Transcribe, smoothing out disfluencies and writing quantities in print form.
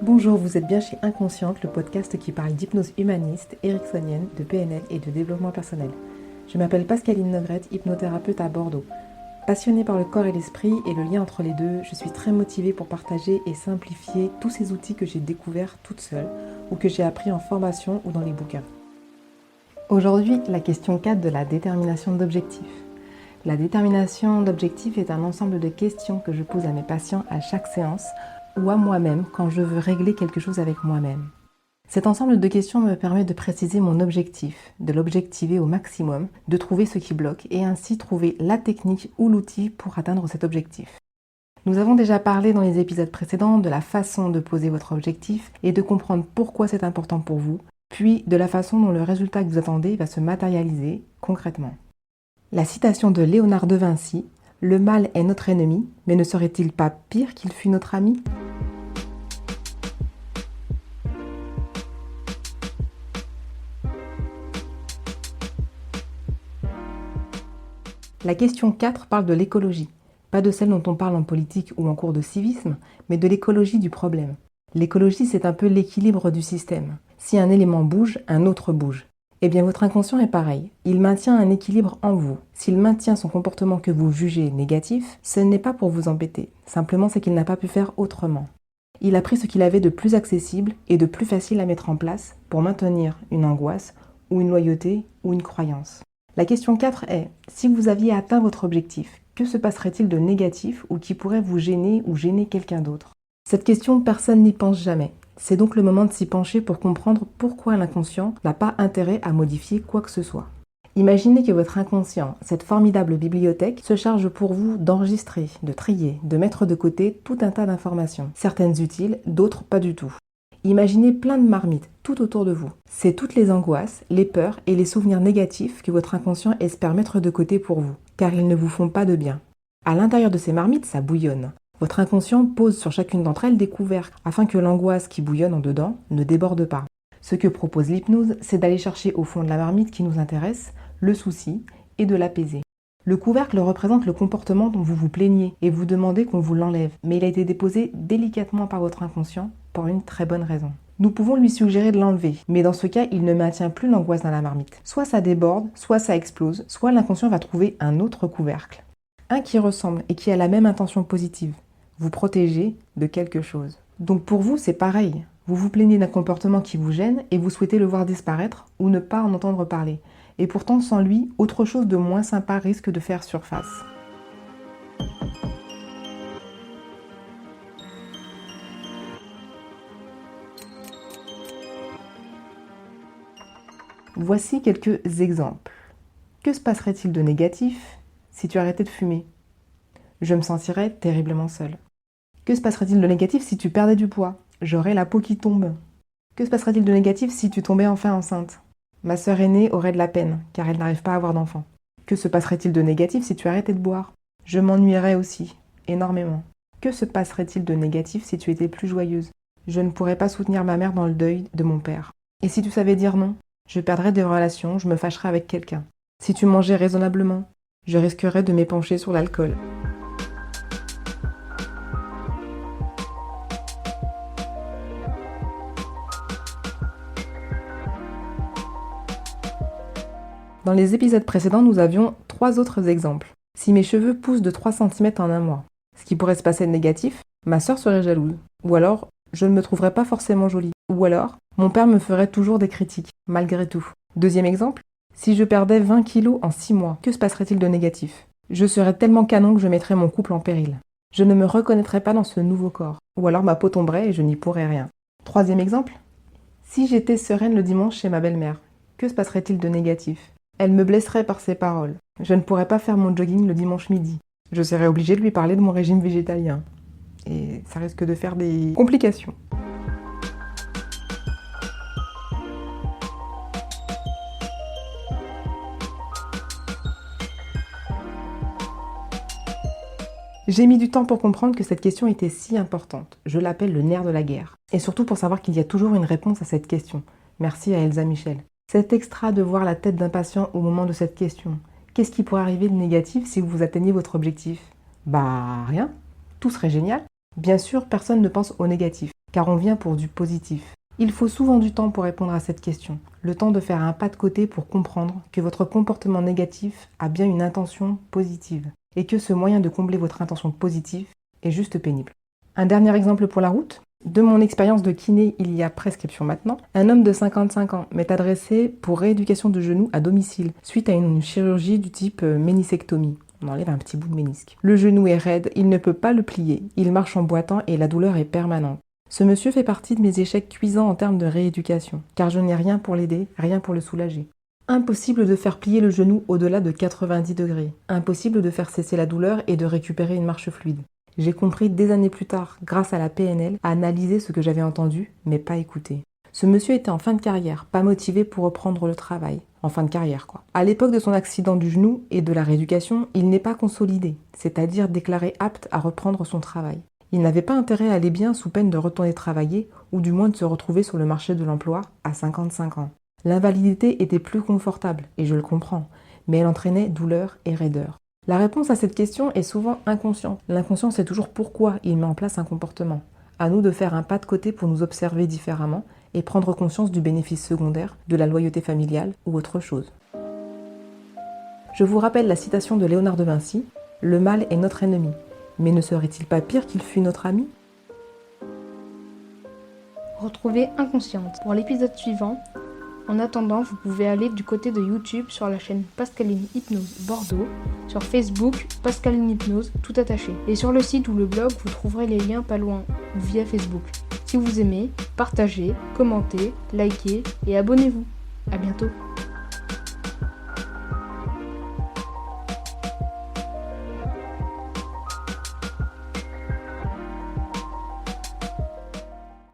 Bonjour, vous êtes bien chez Inconsciente, le podcast qui parle d'hypnose humaniste, ericksonienne, de PNL et de développement personnel. Je m'appelle Pascaline Nogrette, hypnothérapeute à Bordeaux. Passionnée par le corps et l'esprit et le lien entre les deux, je suis très motivée pour partager et simplifier tous ces outils que j'ai découverts toute seule ou que j'ai appris en formation ou dans les bouquins. Aujourd'hui, la question 4 de la détermination d'objectifs. La détermination d'objectifs est un ensemble de questions que je pose à mes patients à chaque séance ou à moi-même quand je veux régler quelque chose avec moi-même. Cet ensemble de questions me permet de préciser mon objectif, de l'objectiver au maximum, de trouver ce qui bloque et ainsi trouver la technique ou l'outil pour atteindre cet objectif. Nous avons déjà parlé dans les épisodes précédents de la façon de poser votre objectif et de comprendre pourquoi c'est important pour vous, puis de la façon dont le résultat que vous attendez va se matérialiser concrètement. La citation de Léonard de Vinci, « Le mal est notre ennemi, mais ne serait-il pas pire qu'il fût notre ami ?» La question 4 parle de l'écologie, pas de celle dont on parle en politique ou en cours de civisme, mais de l'écologie du problème. L'écologie, c'est un peu l'équilibre du système. Si un élément bouge, un autre bouge. Eh bien, votre inconscient est pareil. Il maintient un équilibre en vous. S'il maintient son comportement que vous jugez négatif, ce n'est pas pour vous embêter. Simplement, c'est qu'il n'a pas pu faire autrement. Il a pris ce qu'il avait de plus accessible et de plus facile à mettre en place pour maintenir une angoisse ou une loyauté ou une croyance. La question 4 est, si vous aviez atteint votre objectif, que se passerait-il de négatif ou qui pourrait vous gêner ou gêner quelqu'un d'autre? Cette question, personne n'y pense jamais. C'est donc le moment de s'y pencher pour comprendre pourquoi l'inconscient n'a pas intérêt à modifier quoi que ce soit. Imaginez que votre inconscient, cette formidable bibliothèque, se charge pour vous d'enregistrer, de trier, de mettre de côté tout un tas d'informations, certaines utiles, d'autres pas du tout. Imaginez plein de marmites tout autour de vous. C'est toutes les angoisses, les peurs et les souvenirs négatifs que votre inconscient espère mettre de côté pour vous, car ils ne vous font pas de bien. À l'intérieur de ces marmites, ça bouillonne. Votre inconscient pose sur chacune d'entre elles des couvercles, afin que l'angoisse qui bouillonne en dedans ne déborde pas. Ce que propose l'hypnose, c'est d'aller chercher au fond de la marmite qui nous intéresse, le souci, et de l'apaiser. Le couvercle représente le comportement dont vous vous plaignez et vous demandez qu'on vous l'enlève, mais il a été déposé délicatement par votre inconscient pour une très bonne raison. Nous pouvons lui suggérer de l'enlever, mais dans ce cas, il ne maintient plus l'angoisse dans la marmite. Soit ça déborde, soit ça explose, soit l'inconscient va trouver un autre couvercle. Un qui ressemble et qui a la même intention positive. Vous protéger de quelque chose. Donc pour vous, c'est pareil. Vous vous plaignez d'un comportement qui vous gêne et vous souhaitez le voir disparaître ou ne pas en entendre parler. Et pourtant, sans lui, autre chose de moins sympa risque de faire surface. Voici quelques exemples. Que se passerait-il de négatif si tu arrêtais de fumer? Je me sentirais terriblement seule. Que se passerait-il de négatif si tu perdais du poids? J'aurais la peau qui tombe. Que se passerait-il de négatif si tu tombais enfin enceinte? Ma sœur aînée aurait de la peine, car elle n'arrive pas à avoir d'enfant. Que se passerait-il de négatif si tu arrêtais de boire? Je m'ennuierais aussi, énormément. Que se passerait-il de négatif si tu étais plus joyeuse? Je ne pourrais pas soutenir ma mère dans le deuil de mon père. Et si tu savais dire non? Je perdrais des relations, je me fâcherais avec quelqu'un. Si tu mangeais raisonnablement, je risquerais de m'épancher sur l'alcool. Dans les épisodes précédents, nous avions 3 autres exemples. Si mes cheveux poussent de 3 cm en un mois, ce qui pourrait se passer de négatif, ma sœur serait jalouse. Ou alors, je ne me trouverais pas forcément jolie. Ou alors, mon père me ferait toujours des critiques, malgré tout. Deuxième exemple, si je perdais 20 kilos en 6 mois, que se passerait-il de négatif? Je serais tellement canon que je mettrais mon couple en péril. Je ne me reconnaîtrais pas dans ce nouveau corps. Ou alors ma peau tomberait et je n'y pourrais rien. Troisième exemple, si j'étais sereine le dimanche chez ma belle-mère, que se passerait-il de négatif? Elle me blesserait par ses paroles. Je ne pourrais pas faire mon jogging le dimanche midi. Je serais obligée de lui parler de mon régime végétalien. Et ça risque de faire des complications. J'ai mis du temps pour comprendre que cette question était si importante. Je l'appelle le nerf de la guerre. Et surtout pour savoir qu'il y a toujours une réponse à cette question. Merci à Elsa Michel. C'est extra de voir la tête d'un patient au moment de cette question. Qu'est-ce qui pourrait arriver de négatif si vous atteignez votre objectif? Bah rien, tout serait génial. Bien sûr, personne ne pense au négatif. car on vient pour du positif. Il faut souvent du temps pour répondre à cette question, le temps de faire un pas de côté pour comprendre que votre comportement négatif a bien une intention positive, et que ce moyen de combler votre intention positive est juste pénible. Un dernier exemple pour la route. De mon expérience de kiné il y a prescription maintenant, un homme de 55 ans m'est adressé pour rééducation de genou à domicile, suite à une chirurgie du type ménisectomie. On enlève un petit bout de ménisque. Le genou est raide, il ne peut pas le plier, il marche en boitant et la douleur est permanente. Ce monsieur fait partie de mes échecs cuisants en termes de rééducation, car je n'ai rien pour l'aider, rien pour le soulager. Impossible de faire plier le genou au-delà de 90 degrés. Impossible de faire cesser la douleur et de récupérer une marche fluide. J'ai compris des années plus tard, grâce à la PNL, à analyser ce que j'avais entendu, mais pas écouté. Ce monsieur était en fin de carrière, pas motivé pour reprendre le travail. En fin de carrière, quoi. À l'époque de son accident du genou et de la rééducation, il n'est pas consolidé, c'est-à-dire déclaré apte à reprendre son travail. Il n'avait pas intérêt à aller bien sous peine de retourner travailler, ou du moins de se retrouver sur le marché de l'emploi à 55 ans. L'invalidité était plus confortable, et je le comprends, mais elle entraînait douleur et raideur. La réponse à cette question est souvent inconsciente. L'inconscient sait toujours pourquoi il met en place un comportement. À nous de faire un pas de côté pour nous observer différemment et prendre conscience du bénéfice secondaire, de la loyauté familiale ou autre chose. Je vous rappelle la citation de Léonard de Vinci, « Le mal est notre ennemi, mais ne serait-il pas pire qu'il fût notre ami ?» Retrouvez Inconsciente pour l'épisode suivant. En attendant, vous pouvez aller du côté de YouTube sur la chaîne Pascaline Hypnose Bordeaux, sur Facebook Pascaline Hypnose tout attaché, et sur le site ou le blog vous trouverez les liens pas loin ou via Facebook. Si vous aimez, partagez, commentez, likez et abonnez-vous. À bientôt.